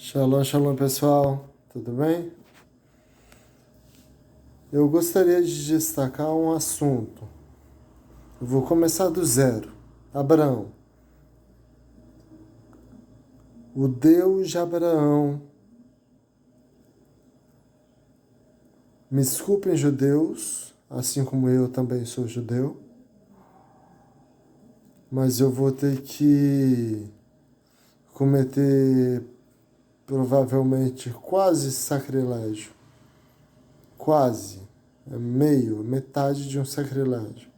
Shalom, shalom pessoal, tudo bem? Eu gostaria de destacar um assunto. Eu vou começar do zero. Abraão. O Deus de Abraão. Me desculpem, judeus, assim como eu também sou judeu, mas eu vou ter que cometer provavelmente quase sacrilégio. Quase. É metade de um sacrilégio.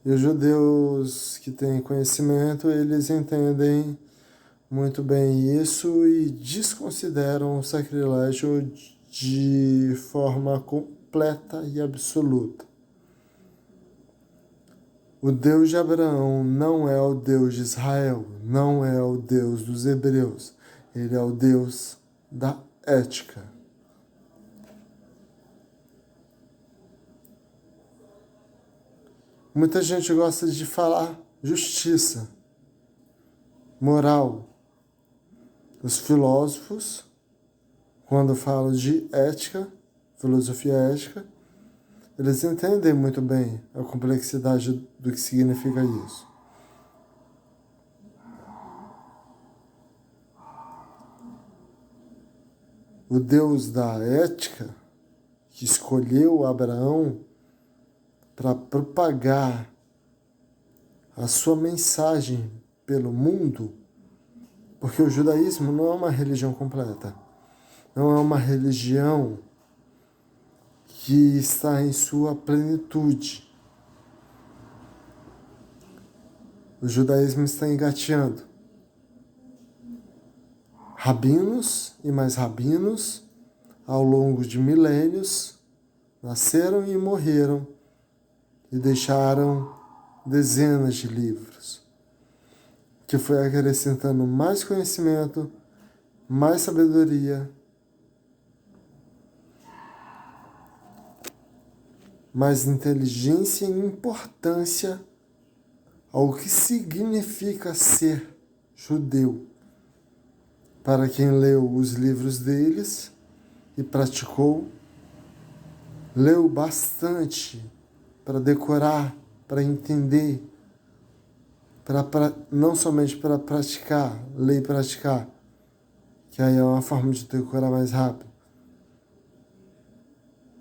E os judeus que têm conhecimento, eles entendem muito bem isso e desconsideram o sacrilégio de forma completa e absoluta. O Deus de Abraão não é o Deus de Israel, não é o Deus dos hebreus. Ele é o Deus da ética. Muita gente gosta de falar justiça, moral. Os filósofos, quando falam de ética, filosofia ética, eles entendem muito bem a complexidade do que significa isso. O Deus da ética, que escolheu Abraão para propagar a sua mensagem pelo mundo, porque o judaísmo não é uma religião completa, não é uma religião que está em sua plenitude. O judaísmo está engateando. Rabinos e mais rabinos, ao longo de milênios, nasceram e morreram e deixaram dezenas de livros, que foi acrescentando mais conhecimento, mais sabedoria, mais inteligência e importância ao que significa ser judeu. Para quem leu os livros deles e praticou, leu bastante para decorar, para entender, não somente para praticar, ler e praticar, que aí é uma forma de decorar mais rápido,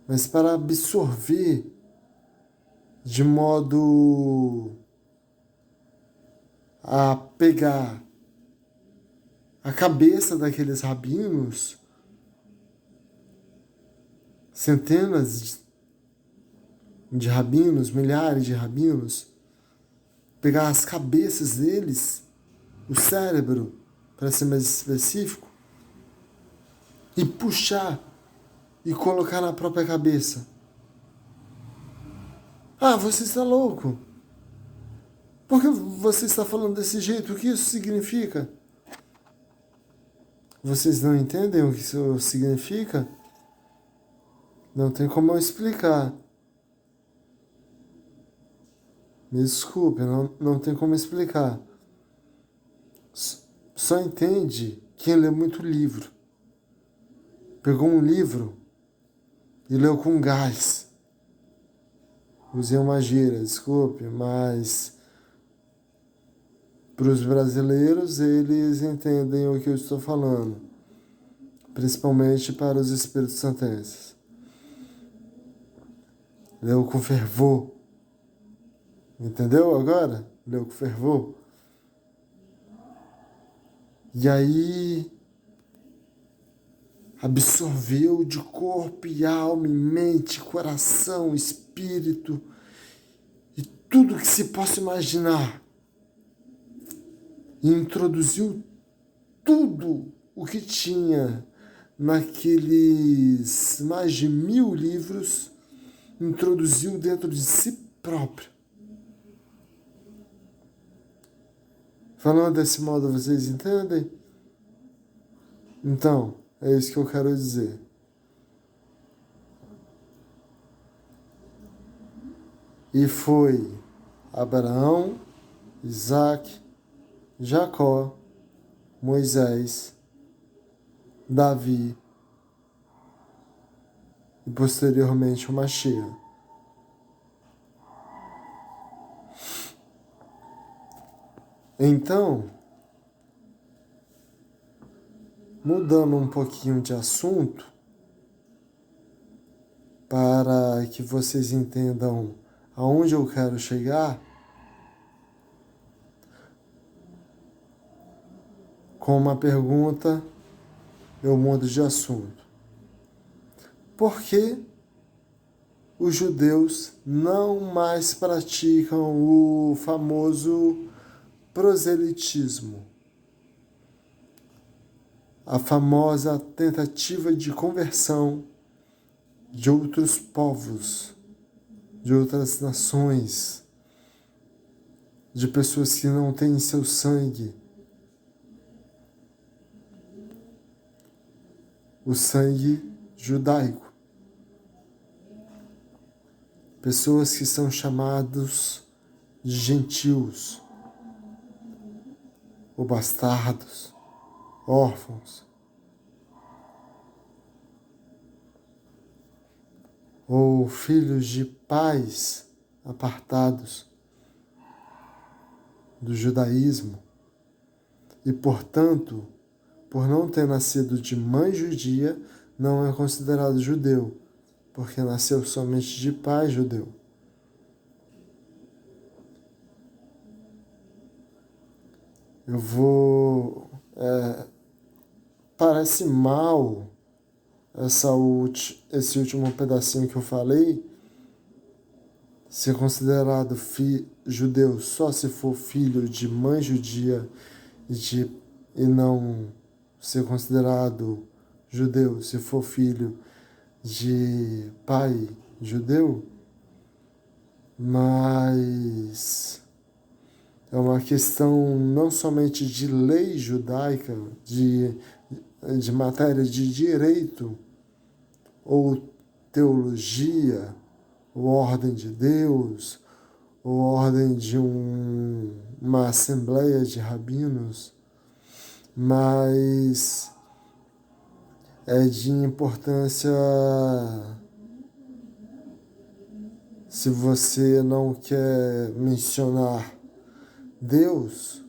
mas para absorver de modo a pegar a cabeça daqueles rabinos, centenas de rabinos, milhares de rabinos, pegar as cabeças deles, o cérebro, para ser mais específico, e puxar e colocar na própria cabeça. Ah, você está louco? Por que você está falando desse jeito? O que isso significa? Vocês não entendem o que isso significa? Não tem como eu explicar. Me desculpe, não tem como explicar. Só entende quem lê muito livro. Pegou um livro e leu com gás. Usei uma gíria, desculpe, mas para os brasileiros, eles entendem o que eu estou falando. Principalmente para os espíritos santenses. Leu com fervor. Entendeu agora? Leu com fervor. E aí absorveu de corpo e alma, e mente, coração, espírito e tudo que se possa imaginar. E introduziu tudo o que tinha naqueles mais de 1000 livros, introduziu dentro de si próprio. Falando desse modo, vocês entendem? Então, é isso que eu quero dizer. E foi Abraão, Isaac, Jacó Moisés, Davi e posteriormente o Mashiach. Então, mudando um pouquinho de assunto, para que vocês entendam aonde eu quero chegar, com uma pergunta, eu mudo de assunto. Por que os judeus não mais praticam o famoso proselitismo? A famosa tentativa de conversão de outros povos, de outras nações, de pessoas que não têm seu sangue, o sangue judaico. Pessoas que são chamados de gentios, ou bastardos, órfãos, ou filhos de pais apartados do judaísmo e, portanto, por não ter nascido de mãe judia, não é considerado judeu, porque nasceu somente de pai judeu. Eu vou... parece mal esse último pedacinho que eu falei, ser considerado judeu só se for filho de mãe judia e não ser considerado judeu se for filho de pai judeu, mas é uma questão não somente de lei judaica, de matéria de direito, ou teologia, ou ordem de Deus, ou ordem de uma assembleia de rabinos, mas é de importância. Se você não quer mencionar Deus,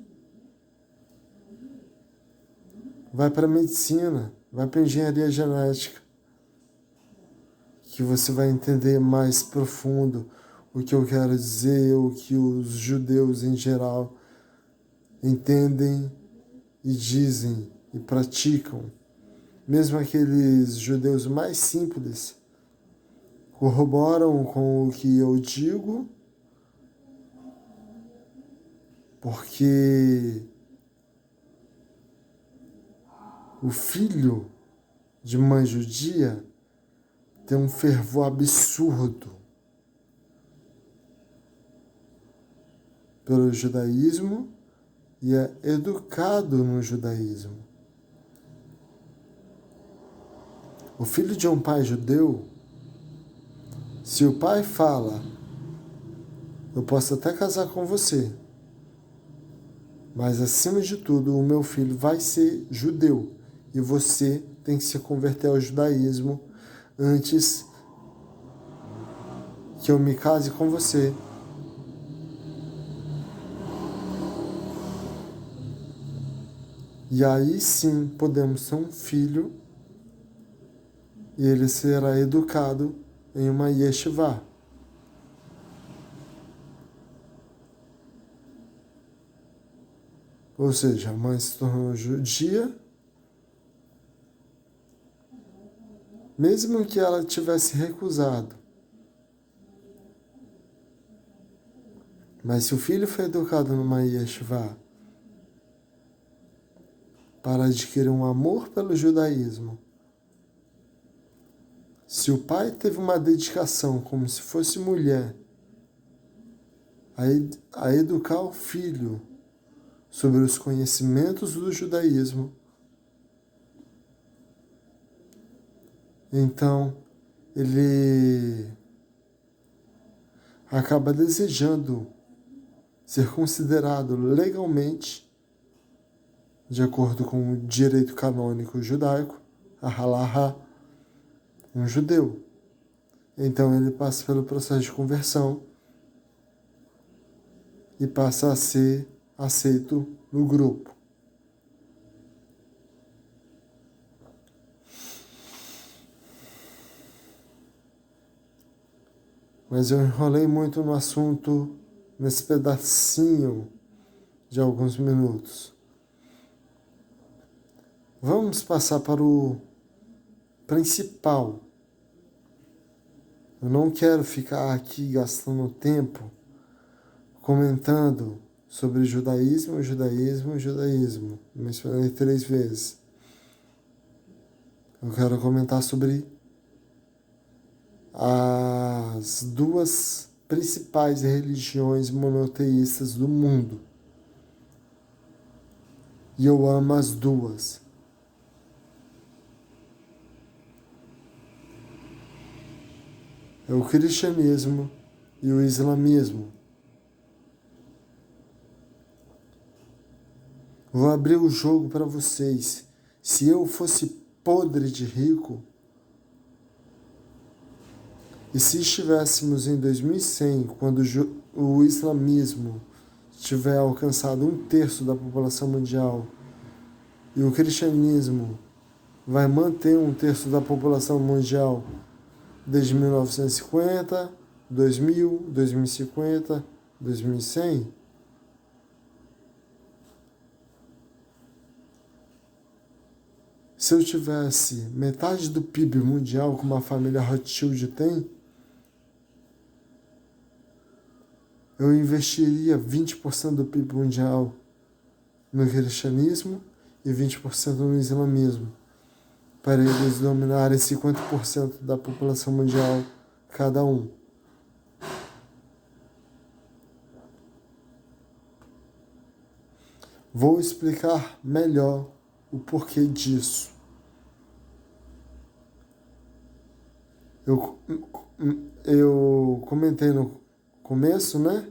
vai para a medicina, vai para a engenharia genética, que você vai entender mais profundo o que eu quero dizer, o que os judeus em geral entendem e dizem e praticam. Mesmo aqueles judeus mais simples corroboram com o que eu digo, porque o filho de mãe judia tem um fervor absurdo pelo judaísmo e é educado no judaísmo. O filho de um pai judeu, se o pai fala, eu posso até casar com você, mas acima de tudo o meu filho vai ser judeu e você tem que se converter ao judaísmo antes que eu me case com você. E aí sim podemos ter um filho e ele será educado em uma yeshiva. Ou seja, a mãe se tornou judia, mesmo que ela tivesse recusado. Mas se o filho foi educado numa yeshiva para adquirir um amor pelo judaísmo, se o pai teve uma dedicação como se fosse mulher a educar o filho sobre os conhecimentos do judaísmo, então ele acaba desejando ser considerado legalmente de acordo com o direito canônico judaico, a halaha, um judeu. Então ele passa pelo processo de conversão e passa a ser aceito no grupo. Mas eu enrolei muito no assunto nesse pedacinho de alguns minutos. Vamos passar para o principal. Eu não quero ficar aqui gastando tempo comentando sobre judaísmo. Mencionei 3 vezes. Eu quero comentar sobre as 2 principais religiões monoteístas do mundo. E eu amo as 2. É o cristianismo e o islamismo. Vou abrir o jogo para vocês. Se eu fosse podre de rico, e se estivéssemos em 2100, quando o islamismo tiver alcançado 1/3 da população mundial, e o cristianismo vai manter 1/3 da população mundial desde 1950, 2000, 2050, 2100, se eu tivesse metade do PIB mundial como a família Rothschild tem, eu investiria 20% do PIB mundial no cristianismo e 20% no islamismo, para eles dominarem 50% da população mundial cada um. Vou explicar melhor o porquê disso. Eu comentei no começo, né,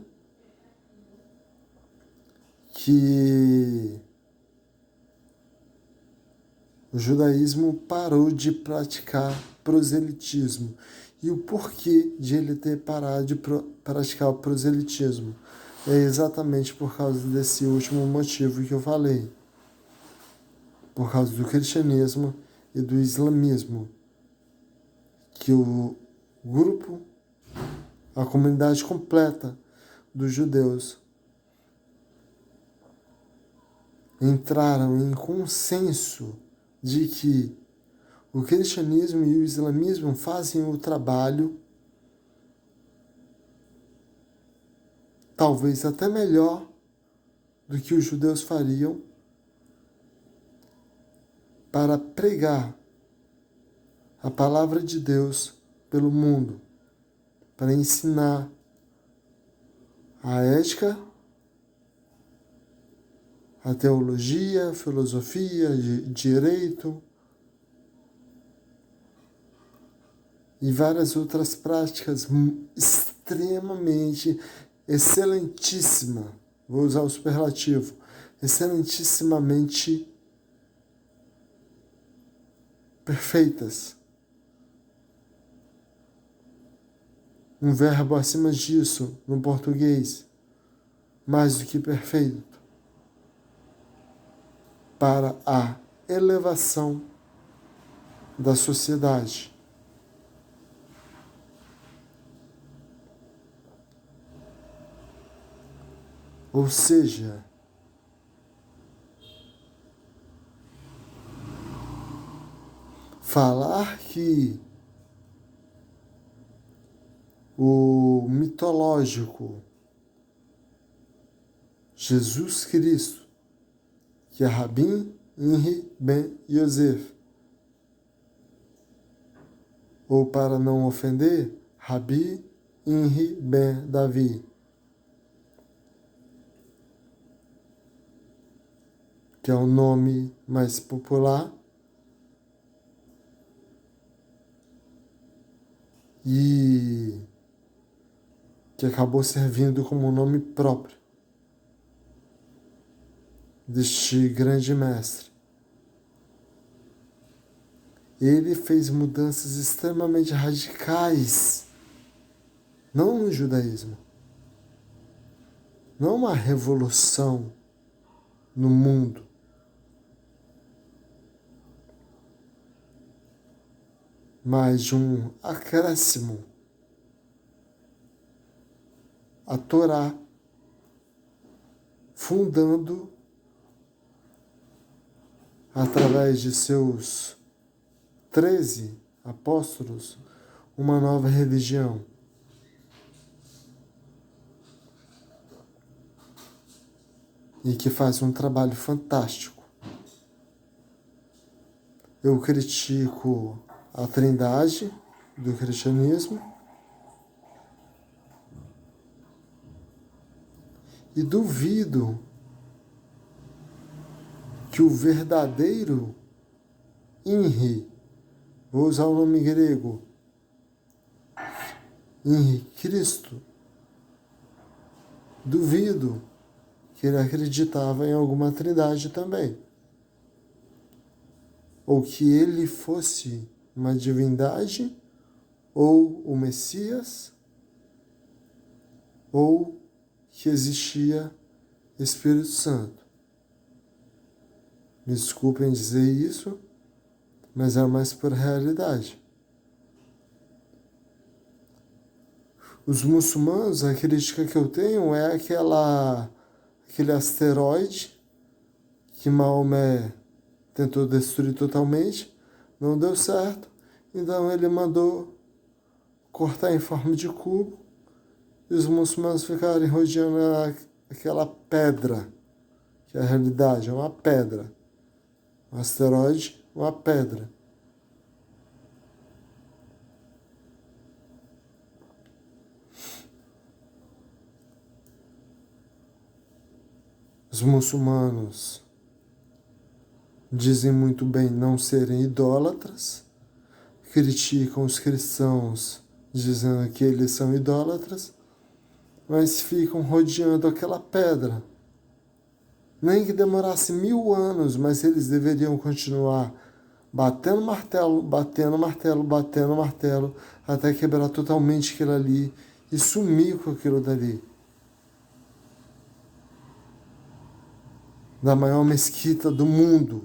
que o judaísmo parou de praticar proselitismo. E o porquê de ele ter parado de praticar o proselitismo? É exatamente por causa desse último motivo que eu falei. Por causa do cristianismo e do islamismo. Que o grupo, a comunidade completa dos judeus entraram em consenso de que o cristianismo e o islamismo fazem o trabalho talvez até melhor do que os judeus fariam para pregar a palavra de Deus pelo mundo, para ensinar a ética, a teologia, a filosofia, direito e várias outras práticas extremamente excelentíssima, vou usar o superlativo, excelentissimamente perfeitas. Um verbo acima disso no português, mais do que perfeito, para a elevação da sociedade. Ou seja, falar que o mitológico Jesus Cristo, que é Rabin Henri Ben Yosef, ou para não ofender, Rabi Henri Ben Davi, que é o nome mais popular, e que acabou servindo como nome próprio. deste grande mestre. Ele fez mudanças extremamente radicais, não no judaísmo, não uma revolução no mundo, mas de um acréscimo à Torá, fundando, através de seus 13 apóstolos, uma nova religião. E que faz um trabalho fantástico. Eu critico a trindade do cristianismo e duvido que o verdadeiro INRI, vou usar o nome grego, INRI, Cristo, duvido que ele acreditava em alguma trindade também. Ou que ele fosse uma divindade, ou o Messias, ou que existia Espírito Santo. Me desculpem dizer isso, mas é mais por realidade. Os muçulmanos, a crítica que eu tenho é aquele asteroide que Maomé tentou destruir totalmente, não deu certo, então ele mandou cortar em forma de cubo e os muçulmanos ficaram rodeando aquela pedra, que é a realidade, é uma pedra. Um asteroide, uma pedra. Os muçulmanos dizem muito bem não serem idólatras, criticam os cristãos dizendo que eles são idólatras, mas ficam rodeando aquela pedra. Nem que demorasse 1000 anos, mas eles deveriam continuar batendo martelo, batendo martelo, batendo martelo, até quebrar totalmente aquilo ali e sumir com aquilo dali. Da maior mesquita do mundo,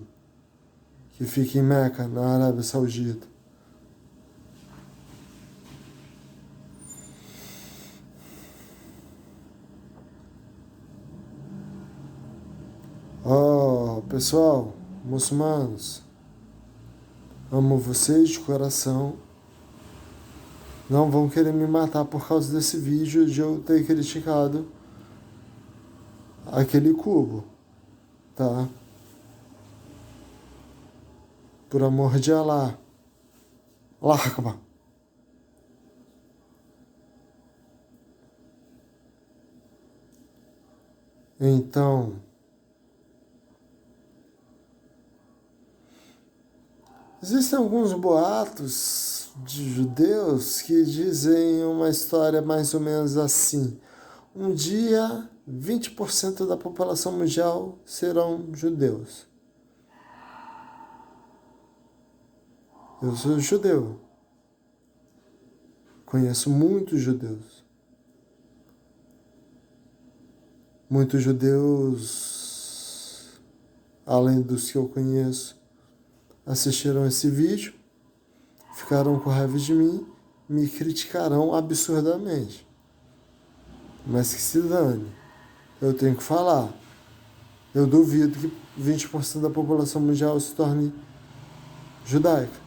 que fica em Meca, na Arábia Saudita. Oh, pessoal, muçulmanos, amo vocês de coração. Não vão querer me matar por causa desse vídeo de eu ter criticado aquele cubo, tá? Por amor de Allah. Allah Akbar. Então, existem alguns boatos de judeus que dizem uma história mais ou menos assim. Um dia, 20% da população mundial serão judeus. Eu sou judeu. Conheço muitos judeus. Muitos judeus, além dos que eu conheço, assistiram esse vídeo, ficaram com raiva de mim, me criticarão absurdamente. Mas que se dane, eu tenho que falar. Eu duvido que 20% da população mundial se torne judaica.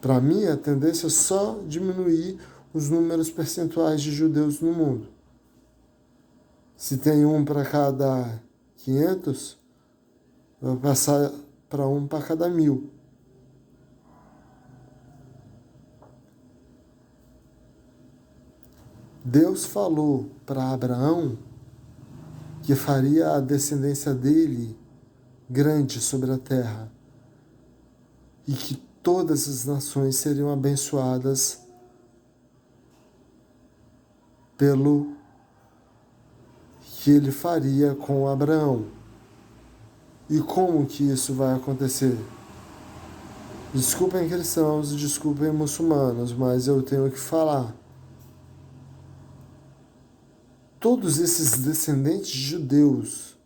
Para mim, a tendência é só diminuir os números percentuais de judeus no mundo. Se tem um para cada 500, vai passar para um para cada 1000. Deus falou para Abraão que faria a descendência dele grande sobre a terra e que todas as nações seriam abençoadas pelo que ele faria com Abraão. E como que isso vai acontecer? Desculpem cristãos, desculpem muçulmanos, mas eu tenho que falar. Todos esses descendentes judeus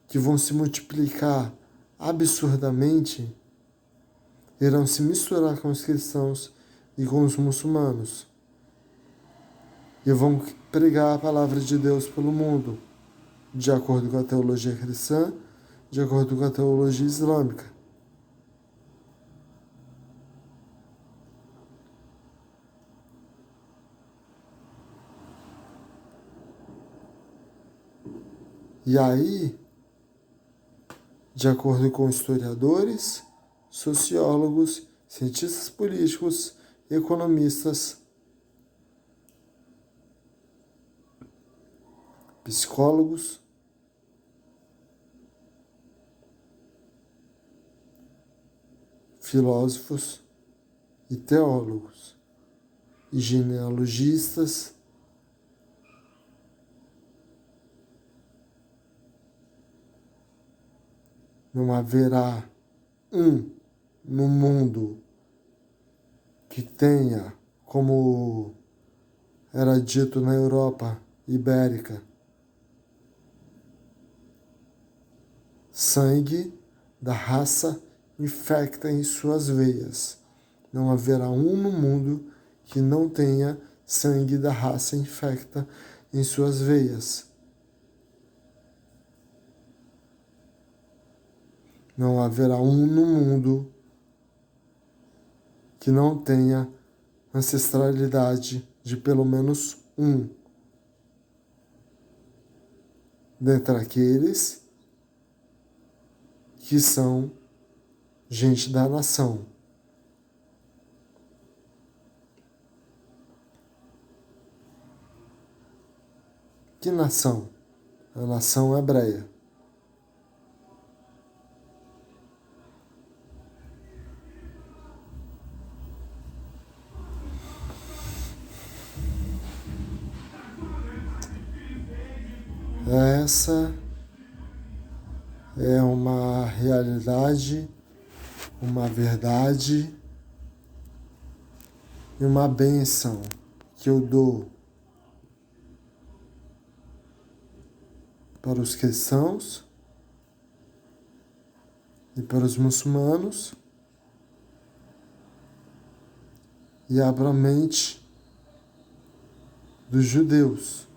que vão se multiplicar absurdamente irão se misturar com os cristãos e com os muçulmanos. E vão pregar a palavra de Deus pelo mundo, de acordo com a teologia cristã, de acordo com a teologia islâmica. E aí, de acordo com historiadores, sociólogos, cientistas políticos, economistas, psicólogos, filósofos e teólogos, e genealogistas, não haverá no mundo que tenha, como era dito na Europa ibérica, sangue da raça infecta em suas veias. Não haverá no mundo que não tenha sangue da raça infecta em suas veias. Não haverá no mundo que não tenha ancestralidade de pelo menos dentre aqueles que são gente da nação. Que nação? A nação hebreia. Essa é uma realidade, uma verdade e uma bênção que eu dou para os cristãos e para os muçulmanos, e abro a mente dos judeus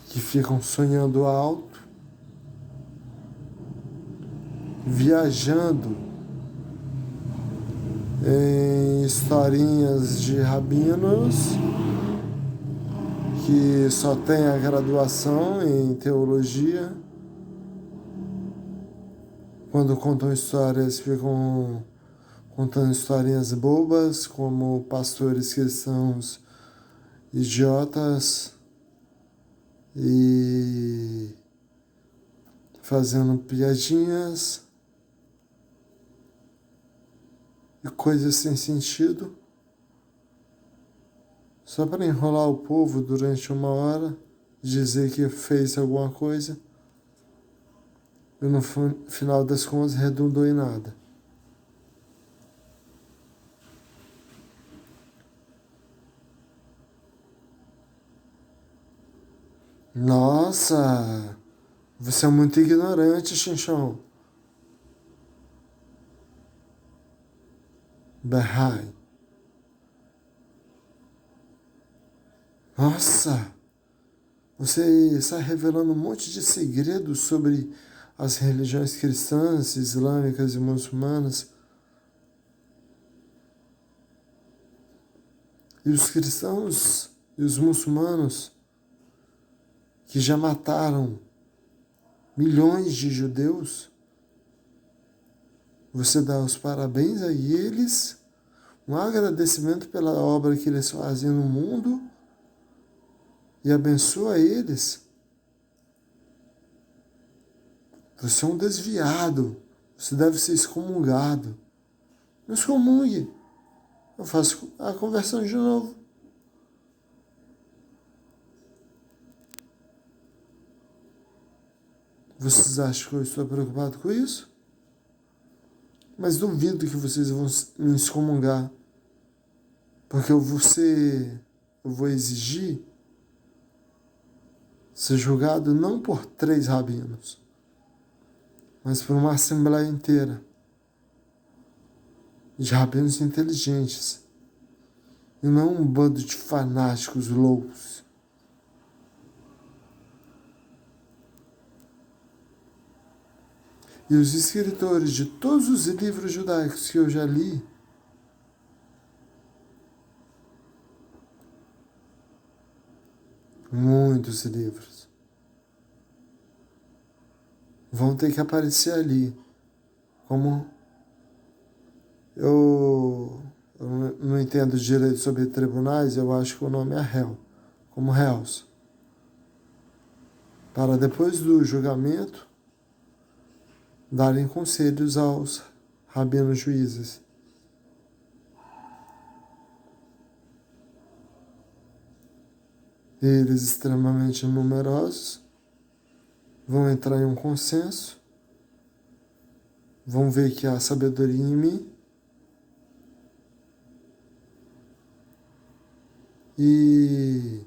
que ficam sonhando alto, viajando em historinhas de rabinos que só tem a graduação em teologia. Quando contam histórias, ficam contando historinhas bobas, como pastores cristãos idiotas e fazendo piadinhas e coisas sem sentido, só para enrolar o povo durante uma hora, dizer que fez alguma coisa e no final das contas redundou em nada. Nossa, você é muito ignorante, Chinchão. Bahá'í. Nossa, você está revelando um monte de segredos sobre as religiões cristãs, islâmicas e muçulmanas. E os cristãos e os muçulmanos que já mataram milhões de judeus, você dá os parabéns a eles, um agradecimento pela obra que eles fazem no mundo e abençoa eles. Você é um desviado, você deve ser excomungado. Não excomungue. Eu faço a conversão de novo. Vocês acham que eu estou preocupado com isso? Mas duvido que vocês vão me excomungar, porque eu vou exigir ser julgado não por 3 rabinos, mas por uma assembleia inteira de rabinos inteligentes, e não um bando de fanáticos loucos. E os escritores de todos os livros judaicos que eu já li, muitos livros, vão ter que aparecer ali. Como eu não entendo direito sobre tribunais, eu acho que o nome é réu, como réus. Para depois do julgamento, darem conselhos aos rabinos juízes. Eles, extremamente numerosos, vão entrar em um consenso, vão ver que há sabedoria em mim e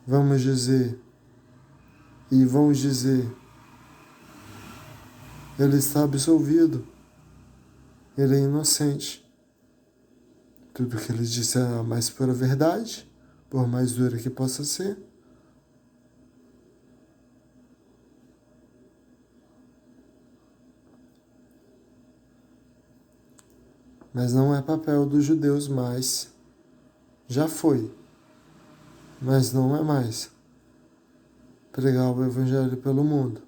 vão dizer, ele está absolvido, ele é inocente. Tudo que ele disse é a mais pura verdade, por mais dura que possa ser. Mas não é papel dos judeus mais. Já foi, mas não é mais pregar o evangelho pelo mundo.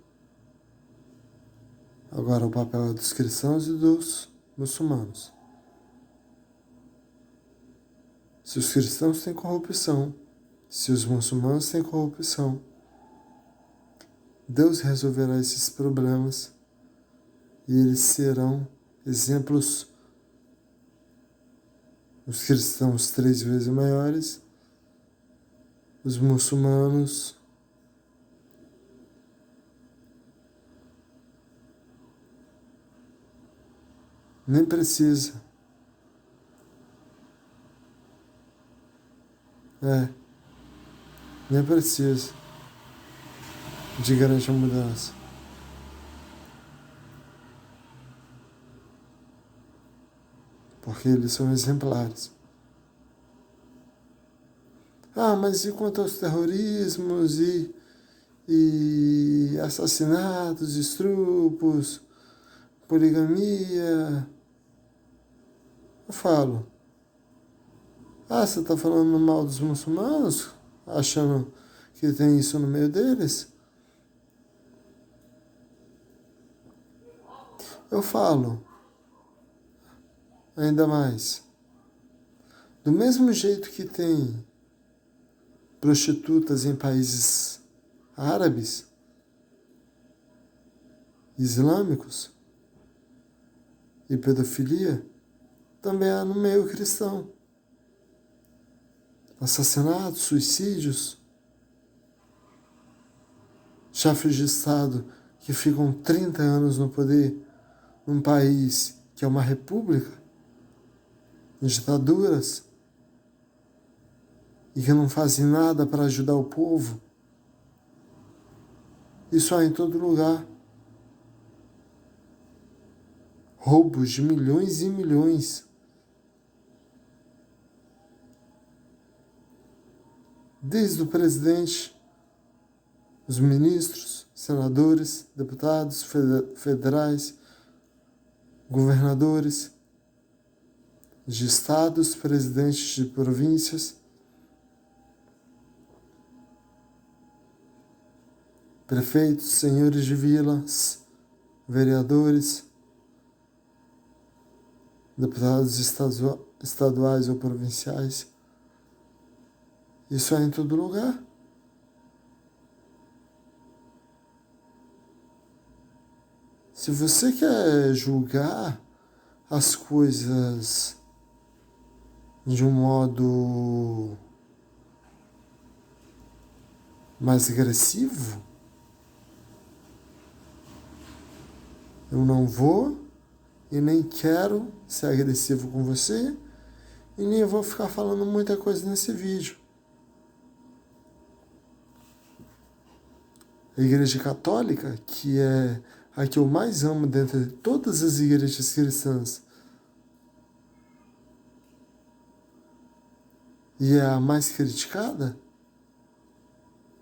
Agora o papel é dos cristãos e dos muçulmanos. Se os cristãos têm corrupção, se os muçulmanos têm corrupção, Deus resolverá esses problemas e eles serão exemplos, os cristãos 3 vezes maiores, os muçulmanos nem precisa. Nem precisa de grande mudança. Porque eles são exemplares. Mas e quanto aos terrorismos e assassinatos, estupros, poligamia? Eu falo, você está falando mal dos muçulmanos? Achando que tem isso no meio deles? Eu falo, ainda mais, do mesmo jeito que tem prostitutas em países árabes, islâmicos, e pedofilia, também há no meio cristão. Assassinatos, suicídios, chefes de Estado que ficam 30 anos no poder num país que é uma república, em ditaduras, e que não fazem nada para ajudar o povo. Isso há em todo lugar. Roubos de milhões e milhões. Desde o presidente, os ministros, senadores, deputados federais, governadores de estados, presidentes de províncias, prefeitos, senhores de vilas, vereadores, deputados estaduais ou provinciais. Isso é em todo lugar. Se você quer julgar as coisas de um modo mais agressivo, Eu não vou e nem quero ser agressivo com você e nem vou ficar falando muita coisa nesse vídeo. A Igreja Católica, que é a que eu mais amo dentre todas as igrejas cristãs, e é a mais criticada,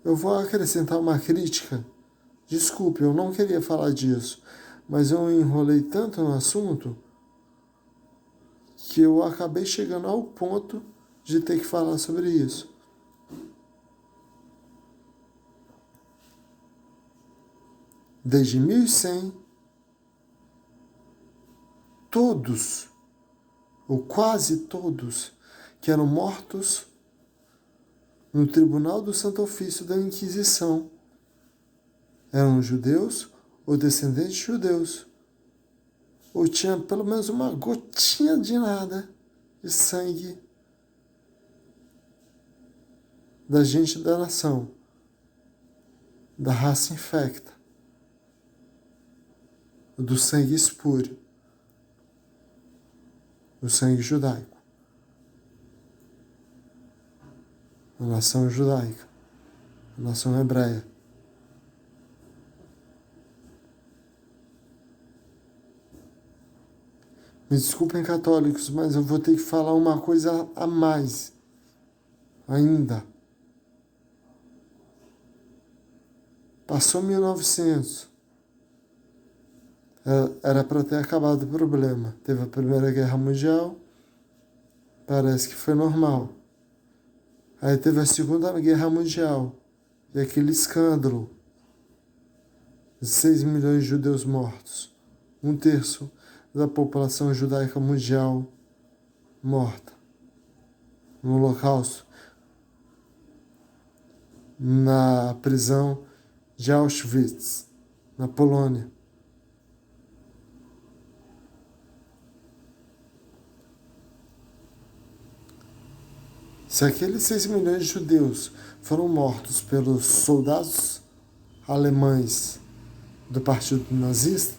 eu vou acrescentar uma crítica. Desculpe, eu não queria falar disso, mas eu enrolei tanto no assunto que eu acabei chegando ao ponto de ter que falar sobre isso. Desde 1100, todos, ou quase todos, que eram mortos no Tribunal do Santo Ofício da Inquisição eram judeus ou descendentes de judeus, ou tinha pelo menos uma gotinha de nada de sangue da gente da nação, da raça infecta, do sangue espúrio, do sangue judaico, a nação judaica, a nação hebreia. Me desculpem, católicos, mas eu vou ter que falar uma coisa a mais ainda. Passou 1900. Era para ter acabado o problema. Teve a Primeira Guerra Mundial. Parece que foi normal. Aí teve a Segunda Guerra Mundial. E aquele escândalo. 6 milhões de judeus mortos. 1/3 da população judaica mundial morta no Holocausto, na prisão de Auschwitz, na Polônia. Se aqueles 6 milhões de judeus foram mortos pelos soldados alemães do Partido Nazista,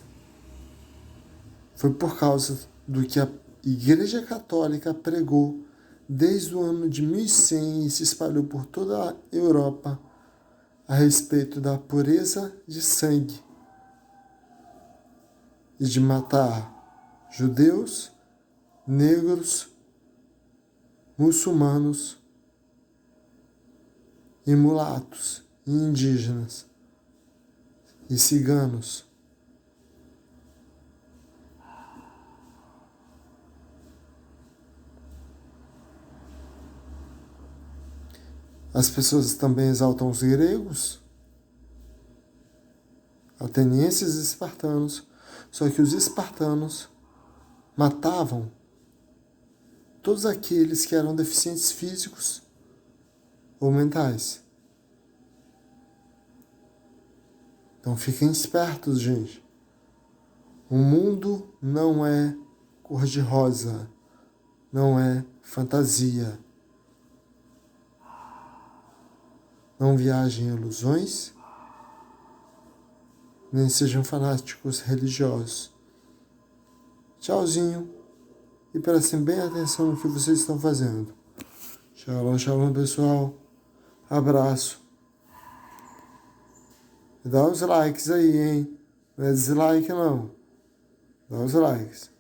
foi por causa do que a Igreja Católica pregou desde o ano de 1100 e se espalhou por toda a Europa a respeito da pureza de sangue e de matar judeus, negros, muçulmanos e mulatos, e indígenas e ciganos. As pessoas também exaltam os gregos, atenienses e espartanos, só que os espartanos matavam todos aqueles que eram deficientes físicos ou mentais. Então fiquem espertos, gente. O mundo não é cor-de-rosa, não é fantasia. Não viajem em ilusões, nem sejam fanáticos religiosos. Tchauzinho e prestem bem atenção no que vocês estão fazendo. Shalom, shalom, pessoal. Abraço. E dá os likes aí, hein? Não é dislike, não. Dá os likes.